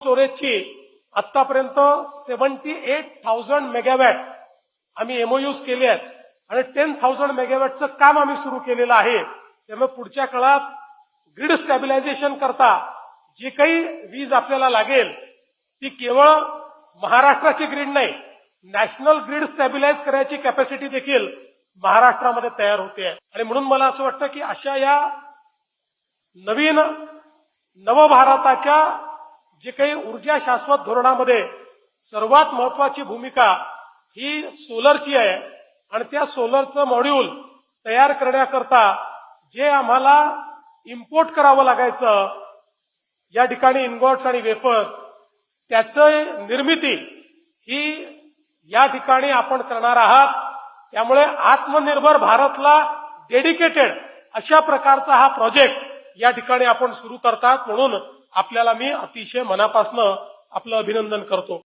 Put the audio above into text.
स्टोरेजची आतापर्यंत 78,000 मेगावॅट आम्ही एमओयूज केले आहेत आणि 10,000 मेगावॅटचं काम आम्ही सुरू केलेलं आहे. त्यामुळे पुढच्या काळात ग्रीड स्टॅबिलायझेशन करता जी काही वीज आपल्याला लागेल ती केवळ महाराष्ट्राची ग्रीड नाही, नॅशनल ग्रीड स्टॅबिलायझ करायची कॅपॅसिटी देखील महाराष्ट्रामध्ये तयार होते आहे. आणि म्हणून मला असं वाटतं की अशा या नवीन नवभारताच्या जे काही ऊर्जा शाश्वत धोरणामध्ये सर्वात महत्वाची भूमिका ही सोलरची आहे आणि त्या सोलरचं मॉड्यूल तयार करण्याकरता जे आम्हाला इम्पोर्ट करावं लागायचं या ठिकाणी इन्गॉट्स आणि वेफर्स त्याचं निर्मिती ही या ठिकाणी आपण करणार आहात. त्यामुळे आत्मनिर्भर भारतला डेडिकेटेड अशा प्रकारचा हा प्रोजेक्ट या ठिकाणी आपण सुरू करतात. म्हणून आपल्याला मी अतिशय मनापासून आपलं अभिनंदन करतो.